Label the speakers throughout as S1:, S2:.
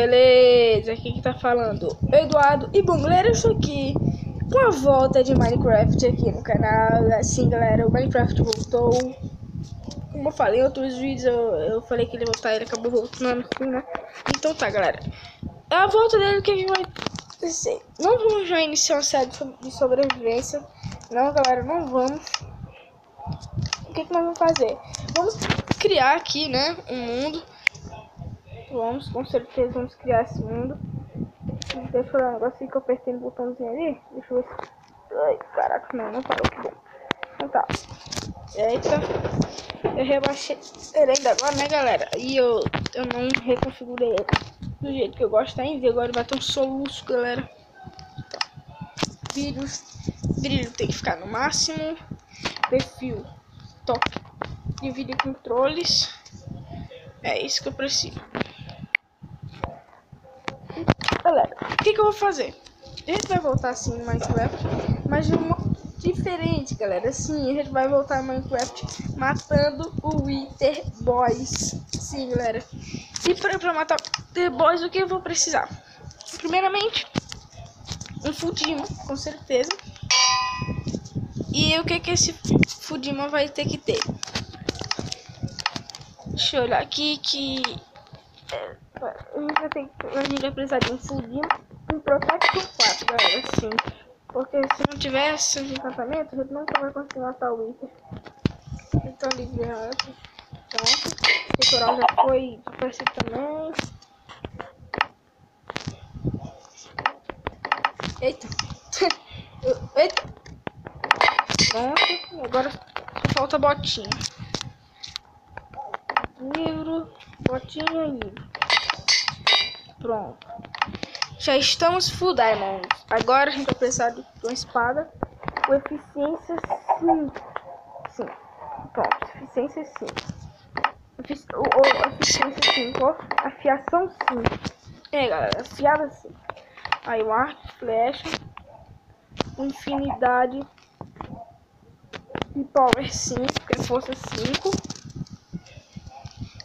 S1: beleza? Aqui que tá falando Eduardo. E bom, galera, eu estou aqui com a volta de Minecraft aqui no canal. Assim, galera, o Minecraft voltou. Como eu falei em outros vídeos, eu falei que ele ia voltar, ele acabou voltando assim, né? Então tá, galera, a volta dele, o que a gente vai acontecer? Não vamos já iniciar uma série de sobrevivência. Não, galera, não vamos. O que nós vamos fazer? Vamos criar aqui, né, um mundo. Vamos, com certeza, vamos criar esse mundo. Deixa eu olhar um negócio que eu apertei no botãozinho ali. Deixa eu ver se... Ai, caraca, não parou, que bom. Então tá. Eita. Eu rebaixei ele ainda agora, né, galera? E eu não reconfigurei ele do jeito que eu gosto ainda. E agora vai ter um soluço, galera. Tá. Brilho tem que ficar no máximo. Perfil top. Dividir controles. É isso que eu preciso. Galera, o que eu vou fazer? A gente vai voltar assim no Minecraft, mas de um modo diferente, galera. Assim, a gente vai voltar no Minecraft matando o Wither Boys. Sim, galera. E para matar o Wither Boys, o que eu vou precisar? Primeiramente, um Fudima, com certeza. E o que esse Fudima vai ter que ter? Deixa eu olhar aqui que... a gente vai precisar de um Fudima, um Protector 4, galera, assim. Porque se não tivesse esse encantamento, a gente nunca vai conseguir matar o Wither. Então, ligando. Pronto. Esse coral já foi aparecido também. Eita. Eita. Pronto. Agora só falta botinha. Livro. Botinha e livro. Pronto. Já estamos full diamonds. Agora a gente vai precisar de uma espada com eficiência 5. Sim. Pronto. Eficiência 5. Eficiência 5, ó. Afiação 5. É, galera, afiada 5. Aí o arco, flecha, infinidade de power 5, que é força 5.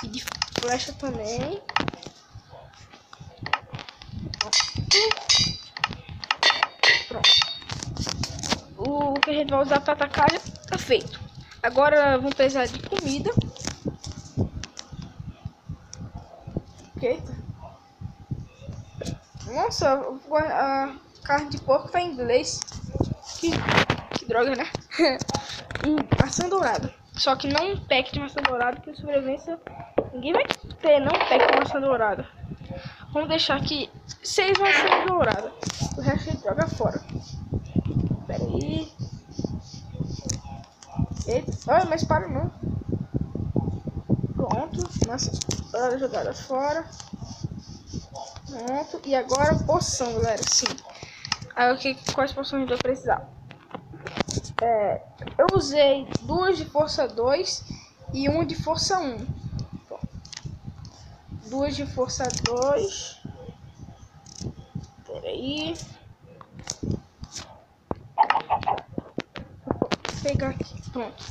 S1: E de flecha também. Pronto. O que a gente vai usar para atacar já tá feito. Agora vamos precisar de comida. Eita. Nossa, a carne de porco tá em inglês. Que droga, né? E maçã dourada. Só que não um pack de maçã dourada, que sobrevivência ninguém vai ter, não um pack de maçã dourada. Vamos deixar aqui 6 maçãs douradas. O resto a gente joga fora. Pera aí. Eita, olha, mas para não. Pronto, maçã dourada jogada fora. Pronto, e agora poção, galera, sim. Aí quais poções a gente vai precisar? Eu usei 2 de força 2 e 1 de força 1. 2 de força 2. Pera aí. Vou pegar aqui, pronto.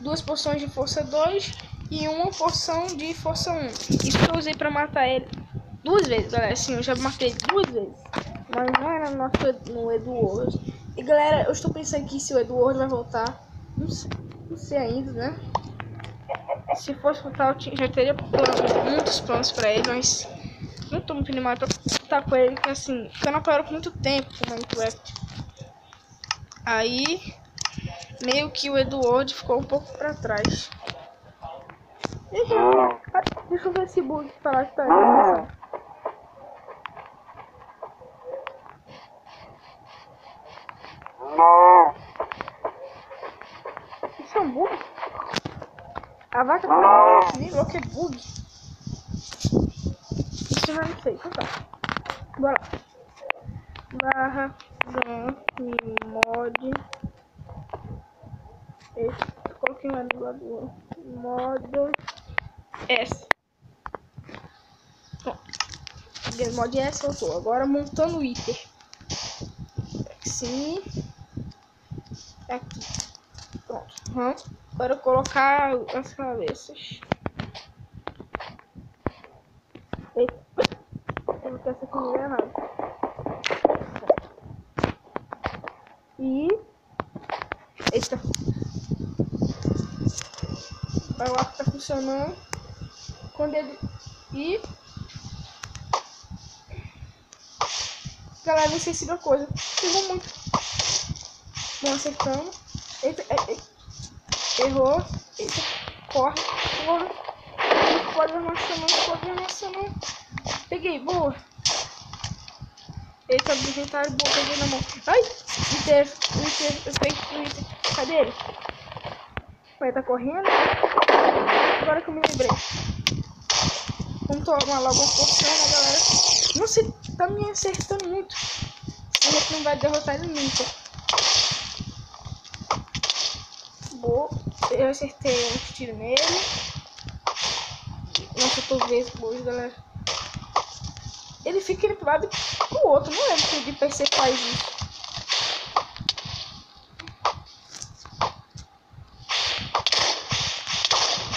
S1: 2 poções de força 2 e 1 poção de força 1. Isso que eu usei pra matar ele 2 vezes, galera. Sim, eu já matei 2 vezes. Mas não era no Edward. E galera, eu estou pensando aqui se o Edward vai voltar. Não sei ainda, né? Se fosse voltar, eu já teria muitos planos pra ele, mas não tô muito animado pra estar com ele, porque assim, eu não paro por muito tempo com Minecraft. Aí, meio que o Edward ficou um pouco pra trás. Deixa eu ver esse bug falar que tá aí. Isso é um bug? A vaca tá comigo, que é bug? Isso eu já não sei, então tá. Bora lá. Barra mod. Coloquei lá do lado mod S. Pronto. Mod S eu tô. Agora montando o Wither. Sim. Aqui. Pronto. Agora eu colocar as cabeças. comigo é nada. E... Eita. O arco tá funcionando. Quando ele... E... Galera, não esqueci de uma coisa. Errou muito. Não acertamos. Eita, errou. Eita, corre, corre. Pode avançar não. Peguei, boa. Eita, o inventário, boa, peguei na mão. Ai, Twitter. Cadê ele? Vai, tá correndo. Agora que eu me lembrei. Vamos tomar logo uma porção, né, galera? Nossa, ele tá me acertando muito. A gente não vai derrotar ele nunca. Boa. Eu acertei um tiro nele. Nossa, eu tô vendo hoje, galera. Ele fica indo pro lado e pro outro. Não lembro se o de PC faz isso.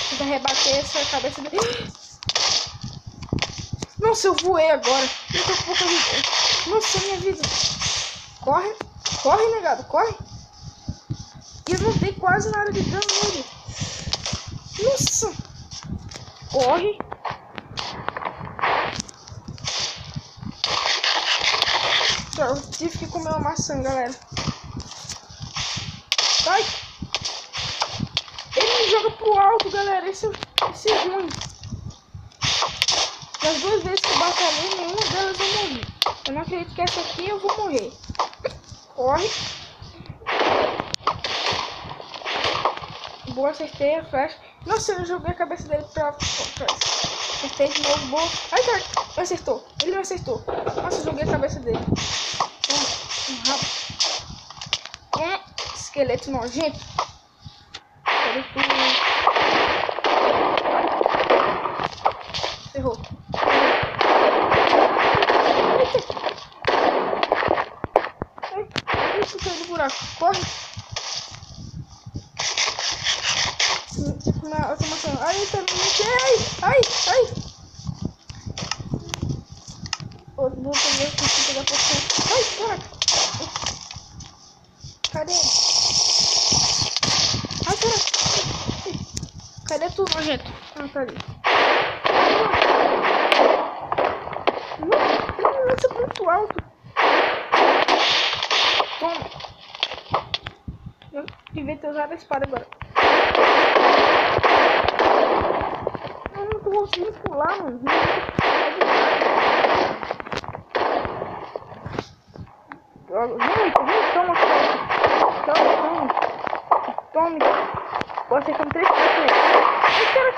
S1: Tenta rebater essa cabeça dele. Nossa, eu voei agora. Eu tô com pouca vida. Nossa, minha vida. Corre. Corre, negado. Corre. E eu não dei quase nada de dano nele. Nossa. Corre. Eu tive que comer uma maçã, galera. Ai. Ele me joga pro alto, galera. Esse é ruim. Das duas vezes que eu batalhei, nenhuma delas eu morri. Eu não acredito que essa aqui eu vou morrer. Corre. Boa, acertei a flecha. Nossa, eu joguei a cabeça dele pra trás. Acertei de novo, boa. Ai, cara, acertou. Ele não acertou. Nossa, eu joguei a cabeça dele. Um rabo. Esqueleto nojento. Cadê tu? Ferrou. Isso, caiu no buraco. Corre. Tipo na automação. Ai, tá me. Ai. Vou pegar aqui, pegar a poção. Ai, caraca. Cadê? Ai, caraca. Cadê tu, nojento? Ah, tá ali. Nossa, muito alto. Toma. Eu devia ter usado a espada agora. Eu não tô conseguindo pular, mano. Vem, toma. Tome. Vou acertar 3 pontos. Ai, cara.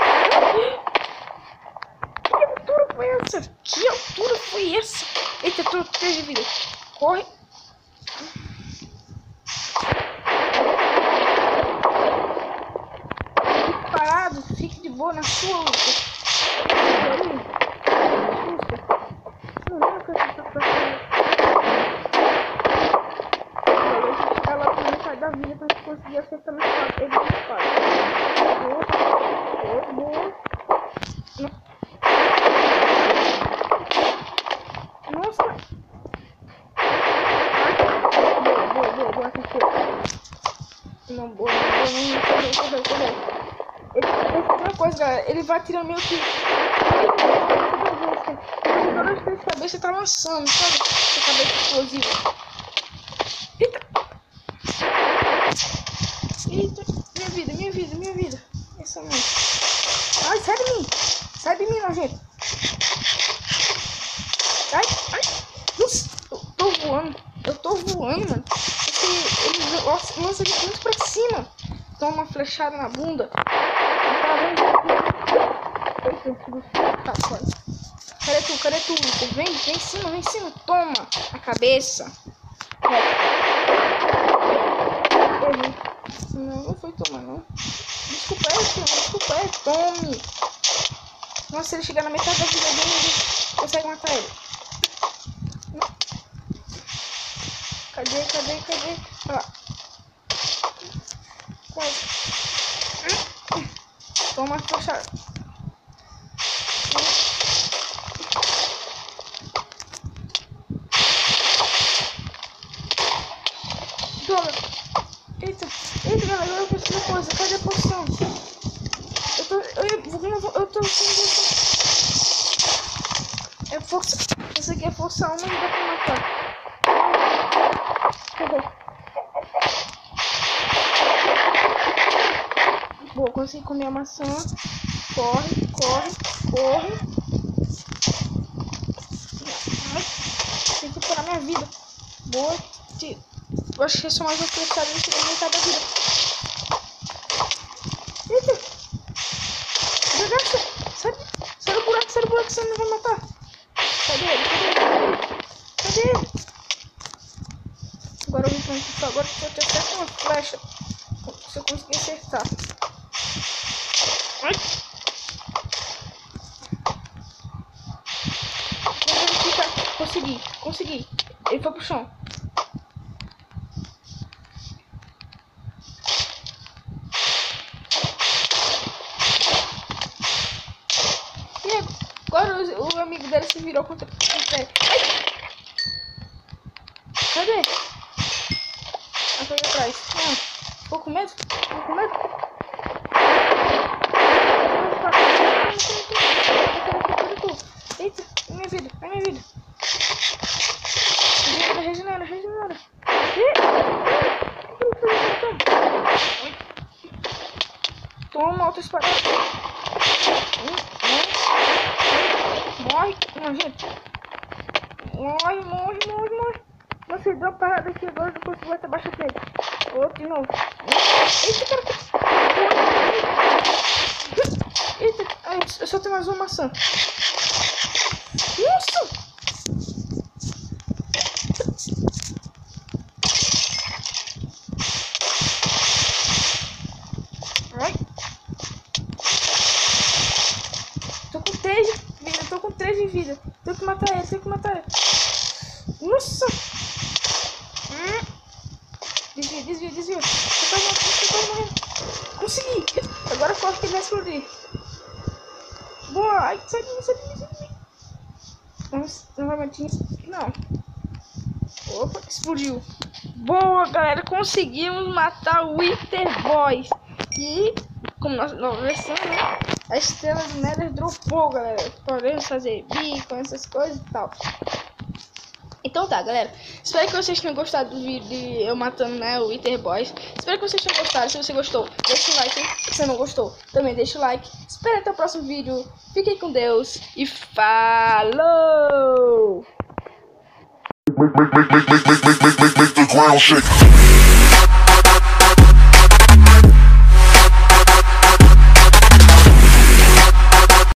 S1: Que altura foi essa? Eita, tô 3 de vida. Corre. Fique parado. Fique de boa na sua luta. Da vida pra conseguir acertar mais fácil. Ele dispara. Boa. Nossa. Boa, acertei. Não, boa. Correu. Essa é uma coisa, galera. Ele vai tirando meio que. Todas as 3 cabeças tá lançando, sabe? Essa cabeça explosiva. Eita, minha vida. Essa não. Ai, sai de mim, nojento. Ai. Nossa, eu tô voando, mano. Ele lança de muito pra cima. Toma uma flechada na bunda. Tá fora. Cadê tu, Lucas? Vem em cima. Toma a cabeça. Errei. Não foi tomar, não. Desculpa, tome. Nossa, se ele chegar na metade da vida dele, ele consegue matar ele. Não. Cadê? Olha lá. Quase. Toma a flechada. conseguia forçar uma, não dá pra matar. Boa, consegui comer a maçã. Corre, corre, corre. Ai, tem que recuperar minha vida. Boa. Eu acho que é só mais uma flechada e chega a metade da vida. Eita! Desgraça! Sai do buraco, você não vai matar. Cadê ele? Cadê ele? Agora eu vou tentar. Agora eu te acerto uma flecha. Se eu conseguir acertar. Ai! Consegui. Ele foi pro chão. E agora o amigo dele se virou contra ele. Cadê? Ah, foi atrás. Ficou com medo? Eita, minha vida. Regenera. Toma, outra espada. Morre, gente. Morre. Você deu uma parada aqui agora, não consigo até baixo dele. Outro de novo. Eita, cara. Eita, eu só tenho mais uma maçã. Nossa! Ai. Tô com 3 de vida. Tenho que matar ele. Nossa! Desvia. Você tá morrendo. Consegui! Agora corre que ele vai explodir. Boa! Ai, sai de mim. Não. Opa, explodiu. Boa, galera. Conseguimos matar o Wither Boys. E, como nossa nova versão, né? A estrela do Nether dropou, galera. Podemos fazer bico, essas coisas e tal. Então tá, galera. Espero que vocês tenham gostado do vídeo de eu matando, né, o Wither Boys. Espero que vocês tenham gostado. Se você gostou, deixa o like. Se você não gostou, também deixa o like. Espero até o próximo vídeo. Fiquem com Deus e falou!
S2: Make the ground shake.